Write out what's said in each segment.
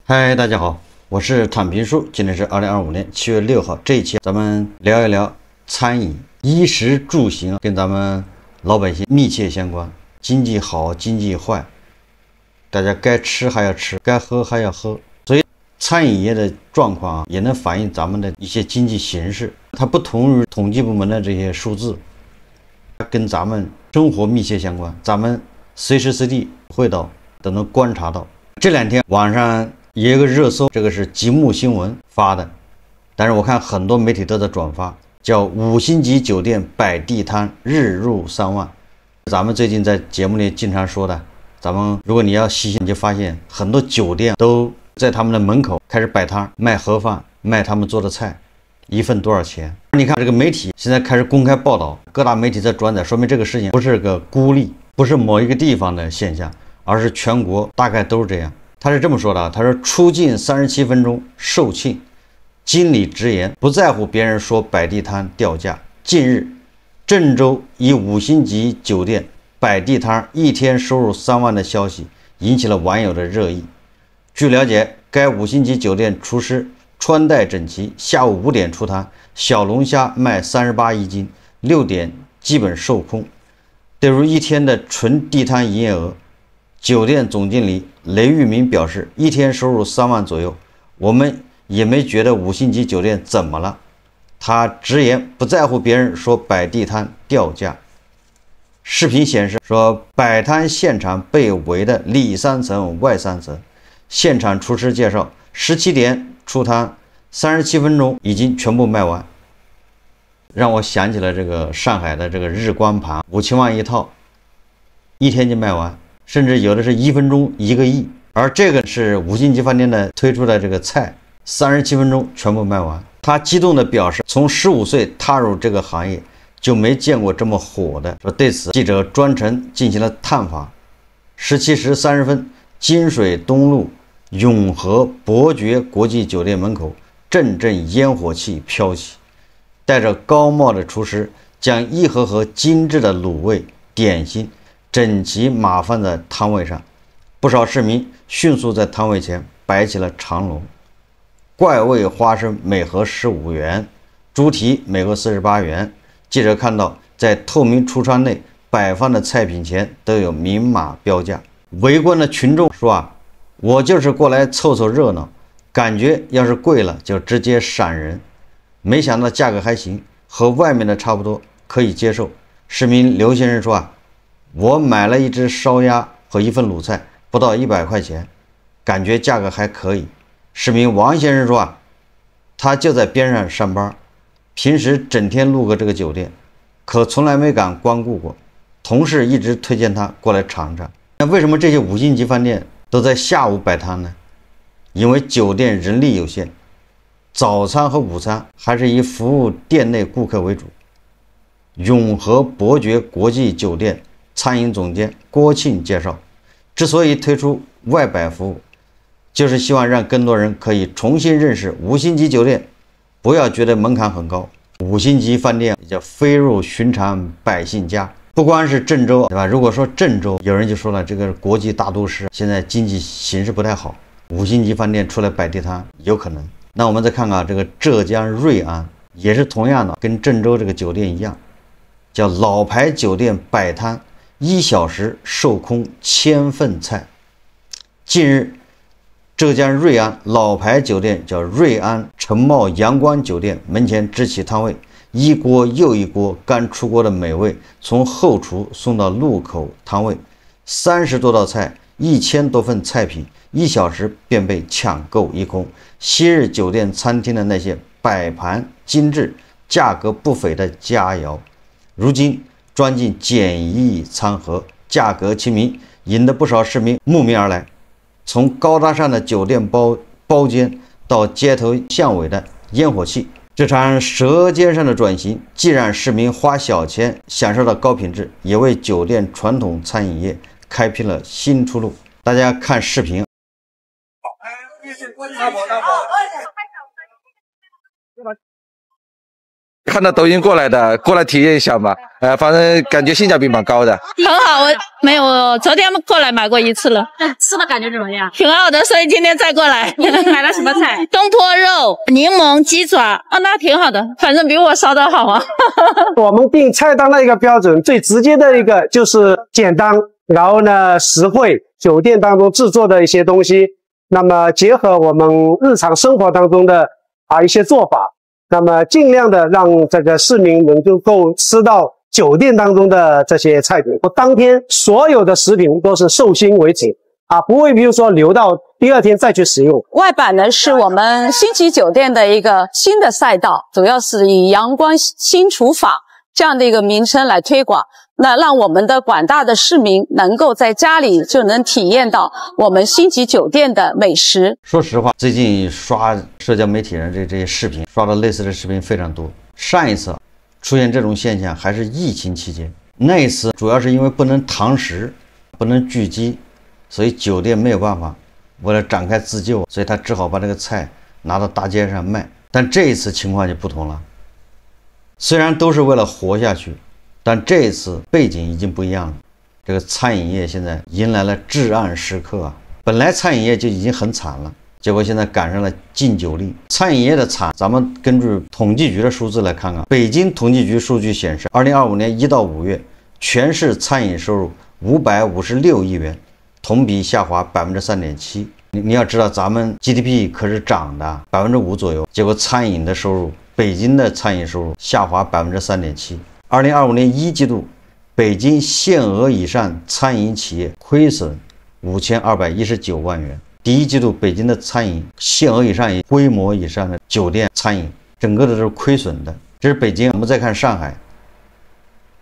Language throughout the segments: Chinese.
嗨，大家好，我是躺平叔，今天是2025年7月6号。这一期咱们聊一聊餐饮、衣食住行，跟咱们老百姓密切相关。经济好，经济坏，大家该吃还要吃，该喝还要喝。所以餐饮业的状况也能反映咱们的一些经济形势。它不同于统计部门的这些数字，跟咱们生活密切相关，咱们随时随地会到都能观察到。这两天网上也有个热搜，这个是极目新闻发的，但是我看很多媒体都在转发，叫5星级酒店摆地摊日入3万。咱们最近在节目里经常说的，咱们如果你要细心，你就发现很多酒店都在他们的门口开始摆摊卖盒饭，卖他们做的菜，一份多少钱？你看这个媒体现在开始公开报道，各大媒体在转载，说明这个事情不是个孤立，不是某一个地方的现象，而是全国大概都是这样。他是这么说的，他说出境37分钟售罄，经理直言不在乎别人说摆地摊掉价。近日，郑州一5星级酒店摆地摊一天收入3万的消息引起了网友的热议。据了解，该5星级酒店厨师穿戴整齐，下午5点出摊，小龙虾卖38一斤，6点基本售空。对于一天的纯地摊营业额，酒店总经理雷玉明表示，一天收入3万左右，我们也没觉得5星级酒店怎么了。他直言不在乎别人说摆地摊掉价。视频显示说，摆摊现场被围的里3层外3层。现场厨师介绍，17点出摊，37分钟已经全部卖完，让我想起了这个上海的这个日光盘，5、7万一套，一天就卖完。甚至有的是1分钟1个亿，而这个是5星级饭店的推出的这个菜，37分钟全部卖完。他激动地表示，从15岁踏入这个行业就没见过这么火的。说对此，记者专程进行了探访。17时30分，金水东路永和伯爵国际酒店门口，阵阵烟火气飘起，戴着高帽的厨师将一盒盒精致的卤味点心整齐码放在摊位上，不少市民迅速在摊位前摆起了长龙。怪味花生每盒15元，猪蹄每盒48元。记者看到，在透明橱窗内摆放的菜品前都有明码标价。围观的群众说我就是过来凑凑热闹，感觉要是贵了就直接闪人。没想到价格还行，和外面的差不多，可以接受。市民刘先生说我买了一只烧鸭和一份卤菜，不到100块钱，感觉价格还可以。市民王先生说他就在边上上班，平时整天路过这个酒店，可从来没敢光顾过，同事一直推荐他过来尝尝。那为什么这些5星级饭店都在下午摆摊呢？因为酒店人力有限，早餐和午餐还是以服务店内顾客为主。永和伯爵国际酒店餐饮总监郭庆介绍，之所以推出外摆服务，就是希望让更多人可以重新认识5星级酒店，不要觉得门槛很高。5星级饭店也叫飞入寻常百姓家。不光是郑州，对吧？如果说郑州，有人就说了，这个国际大都市现在经济形势不太好，5星级饭店出来摆地摊有可能。那我们再看看这个浙江瑞安，也是同样的，跟郑州这个酒店一样，叫老牌酒店摆摊1小时售空1000份菜。近日，浙江瑞安老牌酒店叫瑞安城茂阳光酒店门前支起摊位，一锅又一锅刚出锅的美味从后厨送到路口摊位，30多道菜，1000多份菜品，1小时便被抢购一空。昔日酒店餐厅的那些摆盘精致、价格不菲的佳肴，如今装进简易餐盒，价格亲民，引得不少市民慕名而来。从高大上的酒店包间到街头巷尾的烟火气，这场舌尖上的转型，既让市民花小钱享受到高品质，也为酒店传统餐饮业开辟了新出路。大家看视频。看到抖音过来的，过来体验一下嘛。反正感觉性价比蛮高的，很好。我没有，昨天过来买过一次了，吃的感觉怎么样？挺好的，所以今天再过来。买了什么菜？东坡肉、柠檬鸡爪那挺好的，反正比我烧的好啊。我们定菜单的一个标准，最直接的一个就是简单，然后呢实惠，酒店当中制作的一些东西，那么结合我们日常生活当中的一些做法，那么尽量的让这个市民能够吃到酒店当中的这些菜品。我当天所有的食品都是寿星为主不会比如说留到第二天再去使用。外板呢是我们星级酒店的一个新的赛道，主要是以阳光新厨法这样的一个名称来推广，那让我们的广大的市民能够在家里就能体验到我们星级酒店的美食。说实话，最近刷社交媒体上这些视频，刷到类似的视频非常多。上一次出现这种现象还是疫情期间，那一次主要是因为不能堂食，不能聚集，所以酒店没有办法，为了展开自救，所以他只好把这个菜拿到大街上卖。但这一次情况就不同了，虽然都是为了活下去，但这一次背景已经不一样了。这个餐饮业现在迎来了至暗时刻本来餐饮业就已经很惨了，结果现在赶上了禁酒令。餐饮业的惨，咱们根据统计局的数字来看看。北京统计局数据显示，2025年1到5月，全市餐饮收入556亿元，同比下滑3.7%。你要知道，咱们 GDP 可是涨的5%左右，结果餐饮的收入，北京的餐饮收入下滑3.7%。2025年1季度，北京限额以上餐饮企业亏损5219万元。第一季度北京的餐饮限额以上规模以上的酒店餐饮，整个的都是亏损的。这是北京。我们再看上海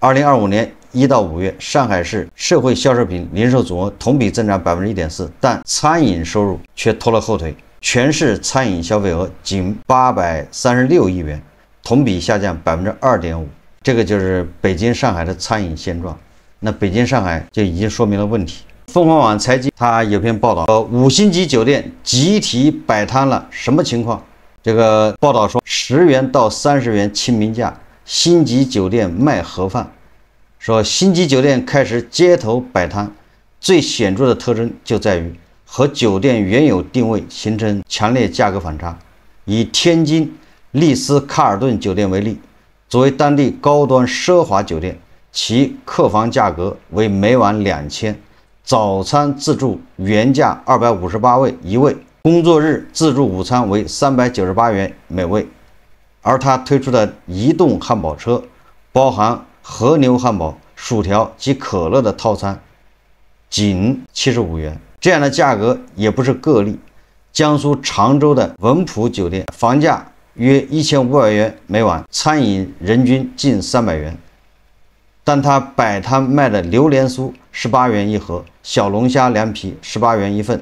，2025年1到5月，上海市社会消费品零售总额同比增长1.4%，但餐饮收入却拖了后腿，全市餐饮消费额仅836亿元，同比下降2.5%。这个就是北京、上海的餐饮现状。那北京、上海就已经说明了问题。凤凰网财经它有篇报道，5星级酒店集体摆摊了，什么情况？这个报道说，10元到30元亲民价，星级酒店卖盒饭。说星级酒店开始街头摆摊，最显著的特征就在于和酒店原有定位形成强烈价格反差。以天津丽思卡尔顿酒店为例，作为当地高端奢华酒店，其客房价格为每晚2000，早餐自助原价258位一位，工作日自助午餐为398元每位。而它推出的移动汉堡车，包含和牛汉堡、薯条及可乐的套餐，仅75元。这样的价格也不是个例。江苏常州的文普酒店房价约1500元每晚，餐饮人均近300元，但它摆摊卖的榴莲酥18元一盒，小龙虾凉皮18元一份，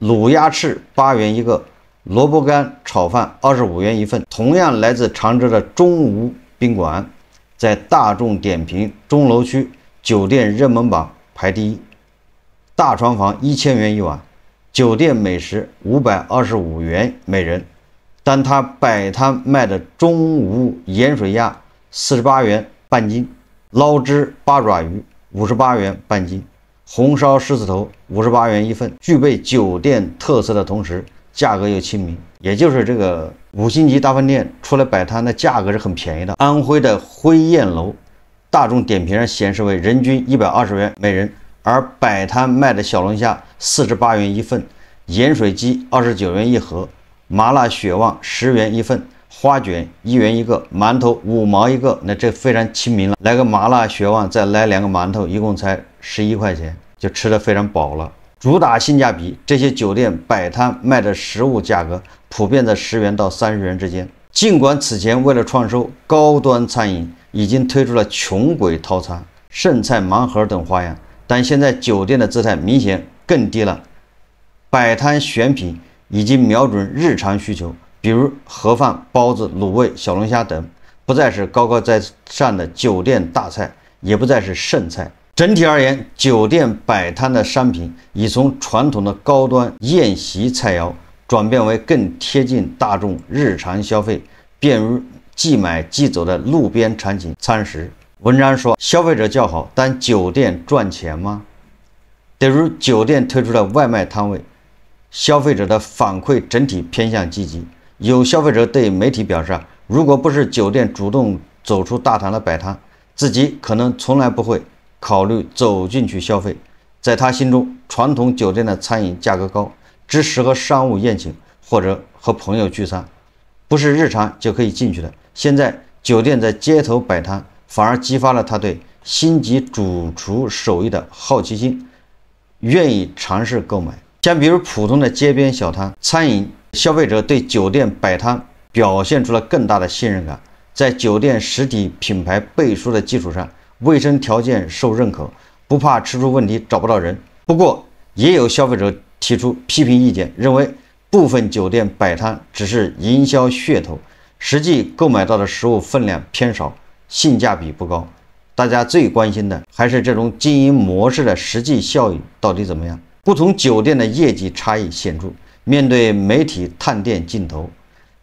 卤鸭翅8元一个，萝卜干炒饭25元一份。同样来自常州的中吴宾馆，在大众点评钟楼区酒店热门榜排第一，大床房1000元一晚，酒店美食525元每人。但它摆摊卖的中吴盐水鸭48元半斤，捞汁八爪鱼58元半斤，红烧狮子头58元一份，具备酒店特色的同时，价格又亲民。也就是这个5星级大饭店出来摆摊的价格是很便宜的。安徽的辉宴楼，大众点评上显示为人均120元每人，而摆摊卖的小龙虾48元一份，盐水鸡29元一盒，麻辣血旺10元一份，花卷1元一个，馒头5毛一个，那这非常亲民了。来个麻辣血旺，再来2个馒头，一共才11块钱，就吃得非常饱了。主打性价比，这些酒店摆摊卖的食物价格普遍在10元到30元之间。尽管此前为了创收高端餐饮，已经推出了穷鬼套餐、剩菜盲盒等花样，但现在酒店的姿态明显更低了。摆摊选品已经瞄准日常需求，比如盒饭、包子、卤味、小龙虾等，不再是高高在上的酒店大菜，也不再是剩菜。整体而言，酒店摆摊的商品已从传统的高端宴席菜肴转变为更贴近大众日常消费、即买即走的路边餐饮餐食。文章说，消费者较好，但酒店赚钱吗？例如，酒店推出了外卖摊位，消费者的反馈整体偏向积极。有消费者对媒体表示，如果不是酒店主动走出大堂来摆摊，自己可能从来不会考虑走进去消费。在他心中，传统酒店的餐饮价格高，只适合商务宴请或者和朋友聚餐，不是日常就可以进去的。现在酒店在街头摆摊，反而激发了他对星级主厨手艺的好奇心，愿意尝试购买。像比如普通的街边小摊，餐饮消费者对酒店摆摊表现出了更大的信任感，在酒店实体品牌背书的基础上，卫生条件受认可，不怕吃出问题找不到人。不过也有消费者提出批评意见，认为部分酒店摆摊只是营销噱头，实际购买到的食物分量偏少，性价比不高。大家最关心的还是这种经营模式的实际效益到底怎么样。不同酒店的业绩差异显著。面对媒体探店镜头，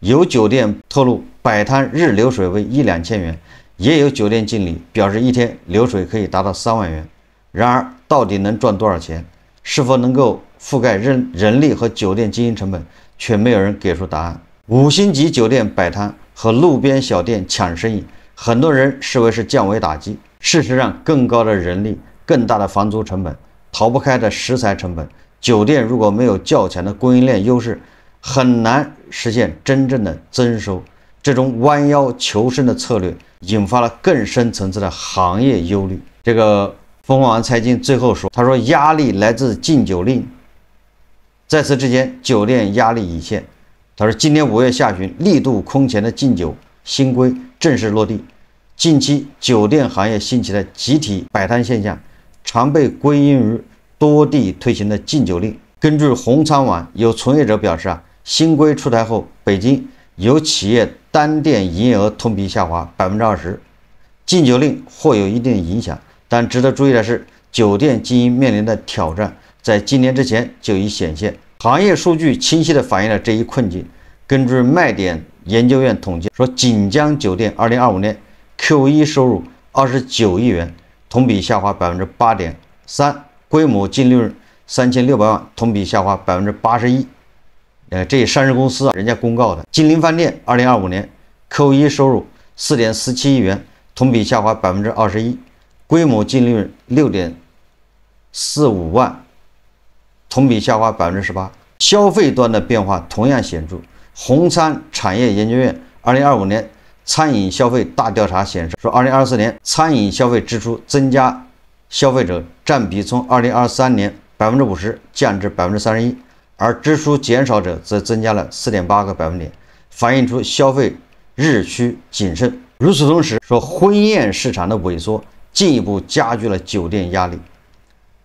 有酒店透露摆摊日流水为1-2千元，也有酒店经理表示一天流水可以达到3万元。然而，到底能赚多少钱，是否能够覆盖人力和酒店经营成本，却没有人给出答案。5星级酒店摆摊和路边小店抢生意，很多人视为是降维打击。事实上，更高的人力、更大的房租成本、逃不开的食材成本，酒店如果没有较强的供应链优势，很难实现真正的增收。这种弯腰求生的策略，引发了更深层次的行业忧虑。这个凤凰网财经最后说，他说压力来自禁酒令。在此之前，酒店压力已现。他说，今年5月下旬，力度空前的禁酒新规正式落地。近期酒店行业兴起的集体摆摊现象，常被归因于多地推行的禁酒令。根据红餐网有从业者表示新规出台后，北京有企业单店营业额同比下滑20%。禁酒令或有一定影响，但值得注意的是，酒店经营面临的挑战在今年之前就已显现。行业数据清晰地反映了这一困境。根据麦点研究院统计说，锦江酒店2025年 Q1 收入29亿元，同比下滑8.3%，规模净利润3600万，同比下滑81%。这也上市公司人家公告的。金陵饭店2025年 Q1 收入4.47亿元，同比下滑21%，规模净利润6.45万，同比下滑18%。消费端的变化同样显著。红餐产业研究院2025年餐饮消费大调查显示，说2024年餐饮消费支出增加消费者占比从2023年50%降至31%，而支出减少者则增加了4.8个百分点，反映出消费日趋谨慎。与此同时，说婚宴市场的萎缩进一步加剧了酒店压力。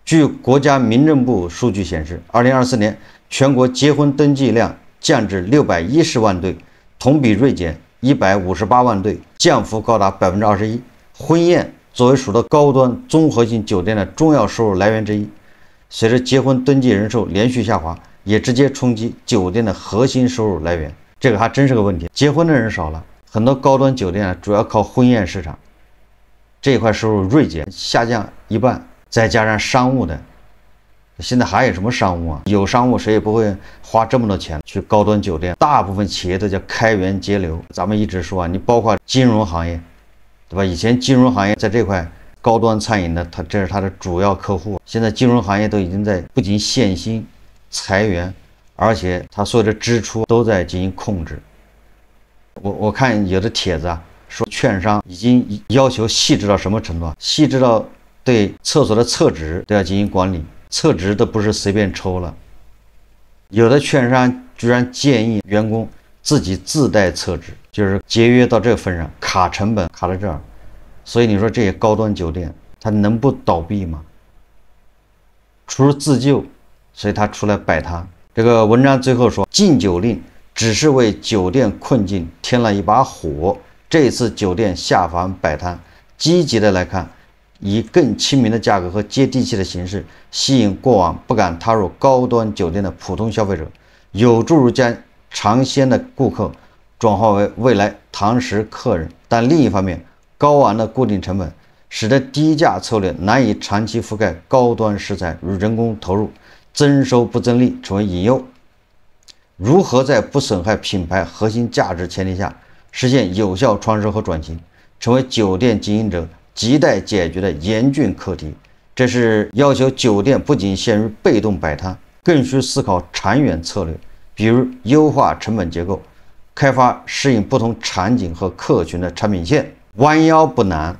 据国家民政部数据显示，2024年全国结婚登记量降至610万对，同比锐减158万对，降幅高达21%。婚宴作为属的高端综合性酒店的重要收入来源之一，随着结婚登记人数连续下滑，也直接冲击酒店的核心收入来源。这个还真是个问题，结婚的人少了，很多高端酒店主要靠婚宴市场，这一块收入锐减，下降一半。再加上商务的，现在还有什么商务啊？有商务谁也不会花这么多钱去高端酒店，大部分企业都叫开源节流。咱们一直说你包括金融行业，对吧？以前金融行业在这块高端餐饮的，这是它的主要客户。现在金融行业都已经在不仅限薪裁员，而且它所有的支出都在进行控制。我看有的帖子说券商已经要求细致到什么程度细致到对厕所的厕纸都要进行管理，厕纸都不是随便抽了。有的券商居然建议员工自己自带厕纸，就是节约到这个份上，卡成本卡到这儿。所以你说这些高端酒店它能不倒闭吗？出自救，所以他出来摆摊。这个文章最后说，禁酒令只是为酒店困境添了一把火。这次酒店下凡摆摊，积极的来看，以更亲民的价格和接地气的形式，吸引过往不敢踏入高端酒店的普通消费者，有助于将尝鲜的顾客转化为未来堂食客人。但另一方面，高昂的固定成本使得低价策略难以长期覆盖高端食材，与人工投入增收不增利成为隐忧。如何在不损害品牌核心价值前提下实现有效创收和转型，成为酒店经营者亟待解决的严峻课题。这是要求酒店不仅陷入被动摆摊，更需思考长远策略，比如优化成本结构，开发适应不同场景和客群的产品线。弯腰不难，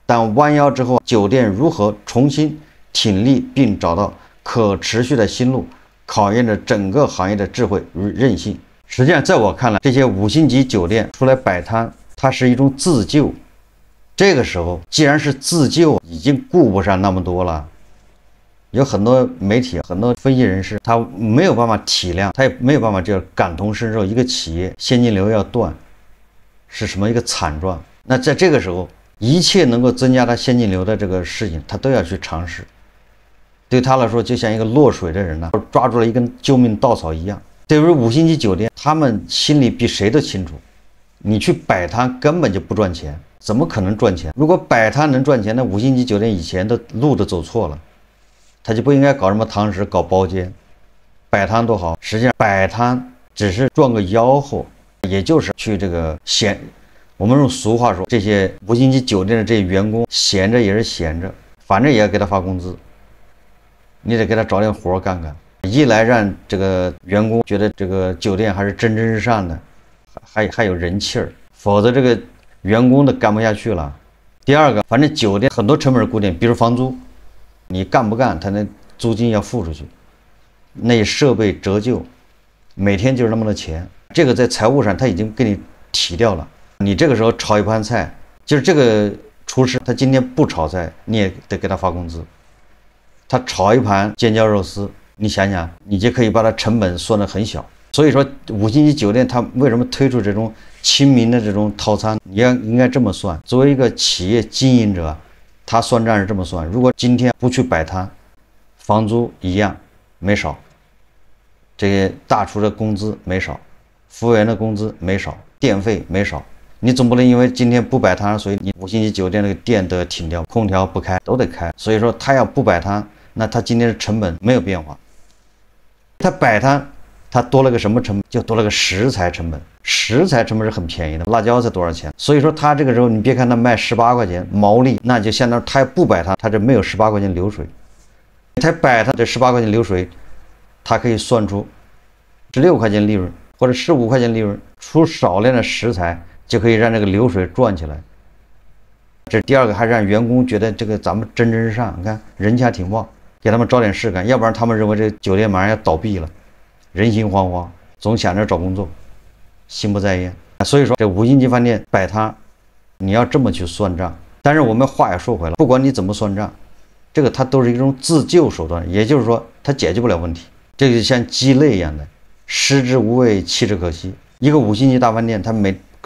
但弯腰之后，酒店如何重新挺立并找到可持续的新路，考验着整个行业的智慧与韧性。实际上，在我看来，这些5星级酒店出来摆摊，它是一种自救。这个时候，既然是自救，已经顾不上那么多了。有很多媒体、很多分析人士，他没有办法体谅，他也没有办法感同身受，一个企业现金流要断，是什么一个惨状。那在这个时候，一切能够增加他现金流的这个事情，他都要去尝试。对他来说，就像一个落水的人呢，抓住了一根救命稻草一样。对于5星级酒店，他们心里比谁都清楚，你去摆摊根本就不赚钱，怎么可能赚钱？如果摆摊能赚钱，那5星级酒店以前的路都走错了，他就不应该搞什么堂食、搞包间，摆摊多好。实际上，摆摊只是赚个吆喝，也就是去这个闲。我们用俗话说，这些5星级酒店的这些员工闲着也是闲着，反正也要给他发工资，你得给他找点活干干。一来让这个员工觉得这个酒店还是蒸蒸日上的，还有人气儿，否则这个员工都干不下去了。第二个，反正酒店很多成本是固定，比如房租，你干不干，他那租金要付出去，那设备折旧，每天就是那么多钱，这个在财务上他已经给你提掉了。你这个时候炒一盘菜，就是这个厨师他今天不炒菜，你也得给他发工资。他炒一盘尖椒肉丝，你想想，你就可以把它成本算得很小。所以说5星级酒店它为什么推出这种亲民的这种套餐？你应该这么算。作为一个企业经营者，他算账是这么算：如果今天不去摆摊，房租一样没少，这个大厨的工资没少，服务员的工资没少，电费没少。你总不能因为今天不摆摊，所以你5星级酒店那个店都要停掉，空调不开都得开。所以说他要不摆摊，那他今天的成本没有变化。他摆摊，他多了个什么成本？就多了个食材成本。食材成本是很便宜的，辣椒才多少钱？所以说他这个时候，你别看他卖18块钱毛利，那就相当于他不摆摊，他这没有18块钱流水。他摆摊这18块钱流水，他可以算出16块钱利润或者15块钱利润，出少量的食材。就可以让这个流水转起来。这第二个，还让员工觉得这个咱们蒸蒸日上，你看人家挺旺，给他们找点事干，要不然他们认为这酒店马上要倒闭了，人心惶惶，总想着找工作，心不在焉。所以说这5星级饭店摆摊，你要这么去算账。但是我们话也说回来，不管你怎么算账，这个它都是一种自救手段，也就是说它解决不了问题。这就像鸡肋一样的，食之无味，弃之可惜。一个5星级大饭店，它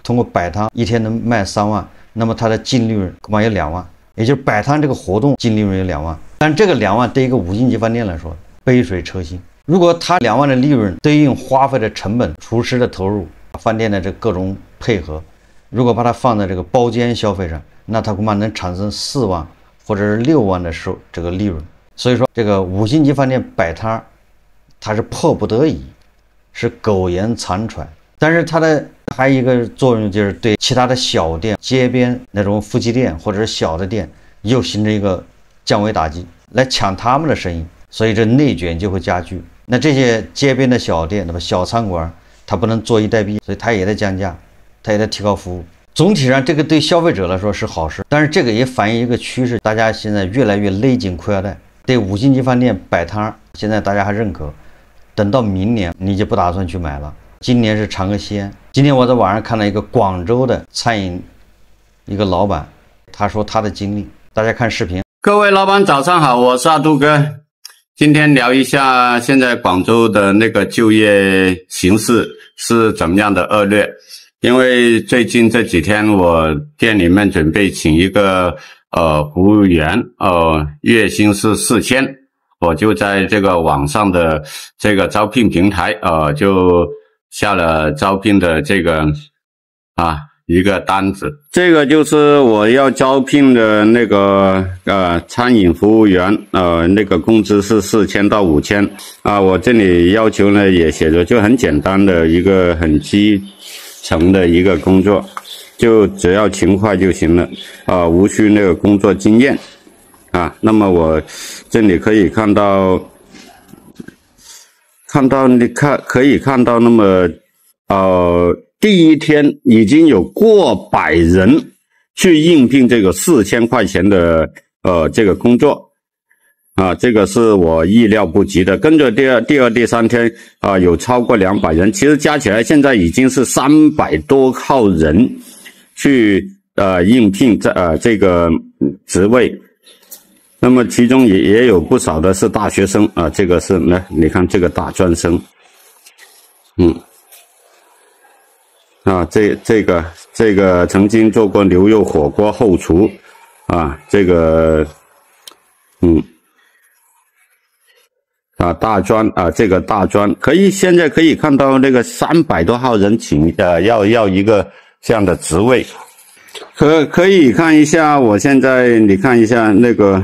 通过摆摊一天能卖3万，那么它的净利润恐怕有2万，也就是摆摊这个活动净利润有2万。但这个2万对一个5星级饭店来说杯水车薪。如果它2万的利润对应花费的成本、厨师的投入、饭店的这各种配合，如果把它放在这个包间消费上，那它恐怕能产生4万或者是6万的这个利润。所以说这个5星级饭店摆摊，它是迫不得已，是苟延残喘。但是它的还有一个作用，就是对其他的小店、街边那种夫妻店或者是小的店，又形成一个降维打击，来抢他们的生意，所以这内卷就会加剧。那这些街边的小店，那么小餐馆，它不能坐以待毙，所以它也得降价，它也得提高服务。总体上，这个对消费者来说是好事，但是这个也反映一个趋势，大家现在越来越勒紧裤腰带。对5星级饭店摆摊，现在大家还认可，等到明年你就不打算去买了。今年是尝个鲜。今天我在网上看了一个广州的餐饮一个老板，他说他的经历，大家看视频。各位老板早上好，我是阿杜哥。今天聊一下现在广州的那个就业形势是怎么样的恶劣。因为最近这几天我店里面准备请一个服务员，月薪是4000，我就在这个网上的这个招聘平台就下了招聘的这个一个单子。这个就是我要招聘的那个餐饮服务员，那个工资是4000到5000我这里要求呢也写着，就很简单的一个很基层的一个工作，就只要勤快就行了无需那个工作经验那么我这里可以看到可以看到那么第一天已经有过百人去应聘这个4000块钱的这个工作这个是我意料不及的。跟着第二、第三天有超过200人，其实加起来现在已经是300多号人去应聘这个职位。那么其中也有不少的是大学生这个是你看这个大专生，这个曾经做过牛肉火锅后厨这个大专这个大专现在可以看到那个300多号人请要一个这样的职位。可以看一下，我现在你看一下那个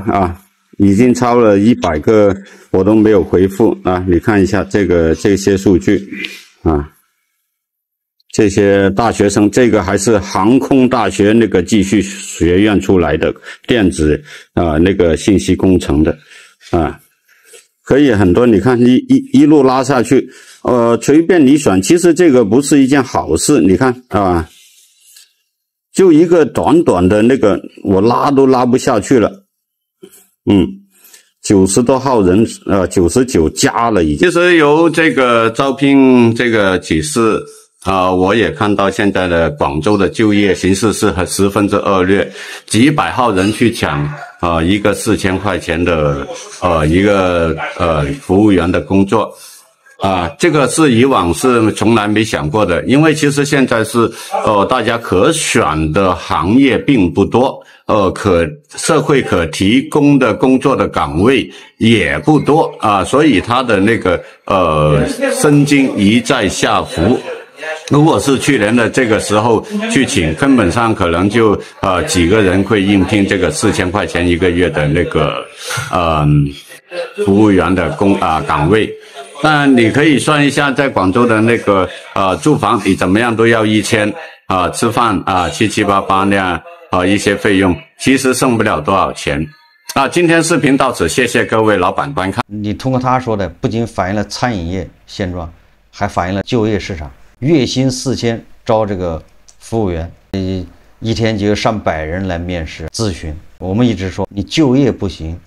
已经超了100个，我都没有回复你看一下这些数据这些大学生，这个还是航空大学那个技术学院出来的电子那个信息工程的可以很多，你看一路拉下去随便你选，其实这个不是一件好事，你看就一个短短的那个我拉都拉不下去了90多号人99加了已经。其实由这个招聘这个启事我也看到现在的广州的就业形势是十分之恶劣，几百号人去抢一个4000块钱的一个服务员的工作这个是以往是从来没想过的，因为其实现在是大家可选的行业并不多，社会可提供的工作的岗位也不多所以他的那个薪金一再下浮。如果是去年的这个时候去请，根本上可能就几个人会应聘这个4000块钱一个月的那个服务员的岗位。但你可以算一下，在广州的那个住房你怎么样都要1000吃饭788那样一些费用，其实剩不了多少钱今天视频到此，谢谢各位老板观看。你通过他说的，不仅反映了餐饮业现状，还反映了就业市场。月薪4000招这个服务员，一天就有上百人来面试咨询。我们一直说，你就业不行，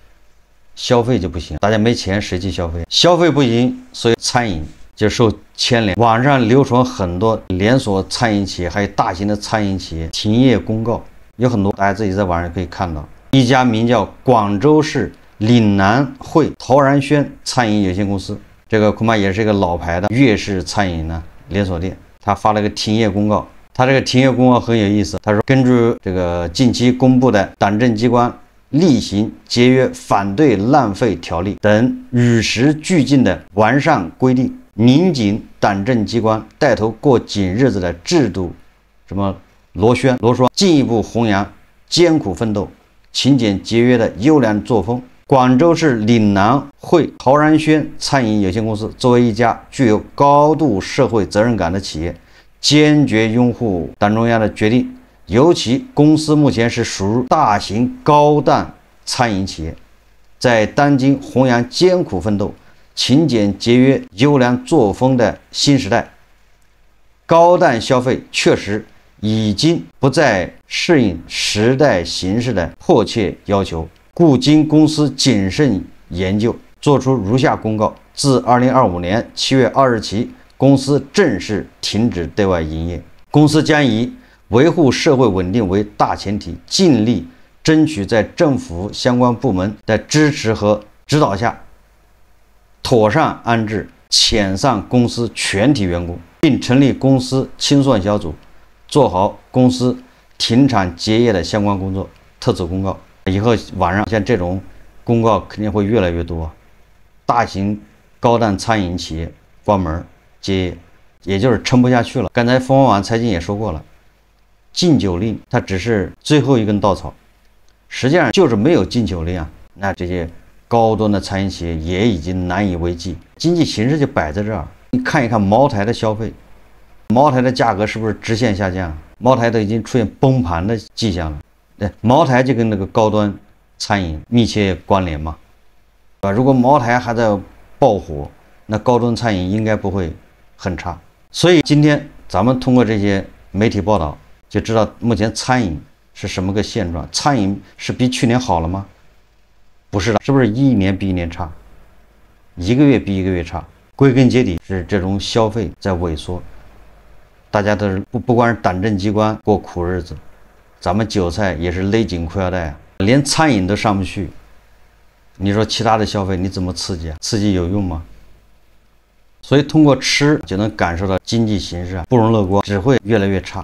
消费就不行，大家没钱谁去消费？消费不行，所以餐饮就受牵连。网上流传很多连锁餐饮企业，还有大型的餐饮企业停业公告，有很多大家自己在网上可以看到。一家名叫广州市岭南汇陶然轩餐饮有限公司，这个恐怕也是一个老牌的粤式餐饮连锁店，他发了个停业公告。他这个停业公告很有意思，他说根据这个近期公布的党政机关厉行节约反对浪费条例等与时俱进的完善规定，拧紧党政机关带头过紧日子的制度螺栓，进一步弘扬艰苦奋斗、勤俭节约的优良作风。广州市岭南汇陶然轩餐饮有限公司作为一家具有高度社会责任感的企业，坚决拥护党中央的决定，尤其公司目前是属于大型高档餐饮企业，在当今弘扬艰苦奋斗、勤俭节约优良作风的新时代，高档消费确实已经不再适应时代形势的迫切要求，故经公司谨慎研究，作出如下公告：自2025年7月2日起，公司正式停止对外营业。公司将以维护社会稳定为大前提，尽力争取在政府相关部门的支持和指导下，妥善安置遣散公司全体员工，并成立公司清算小组，做好公司停产结业的相关工作。特此公告。以后网上像这种公告肯定会越来越多，大型高档餐饮企业关门结业，也就是撑不下去了。刚才凤凰网财经也说过了，禁酒令它只是最后一根稻草，实际上就是没有禁酒令啊，那这些高端的餐饮企业也已经难以为继，经济形势就摆在这儿。你看一看茅台的消费，茅台的价格是不是直线下降？茅台都已经出现崩盘的迹象了。对，茅台就跟那个高端餐饮密切关联嘛，对吧？如果茅台还在爆火，那高端餐饮应该不会很差。所以今天咱们通过这些媒体报道，就知道目前餐饮是什么个现状。餐饮是比去年好了吗？不是的，是不是一年比一年差，一个月比一个月差？归根结底是这种消费在萎缩。大家都是不光是党政机关过苦日子，咱们韭菜也是勒紧裤腰带啊，连餐饮都上不去。你说其他的消费你怎么刺激啊？刺激有用吗？所以通过吃就能感受到经济形势不容乐观，只会越来越差。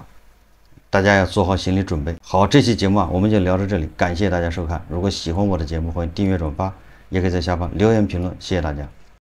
大家要做好心理准备。好，这期节目我们就聊到这里，感谢大家收看。如果喜欢我的节目，欢迎订阅转发，也可以在下方留言评论，谢谢大家。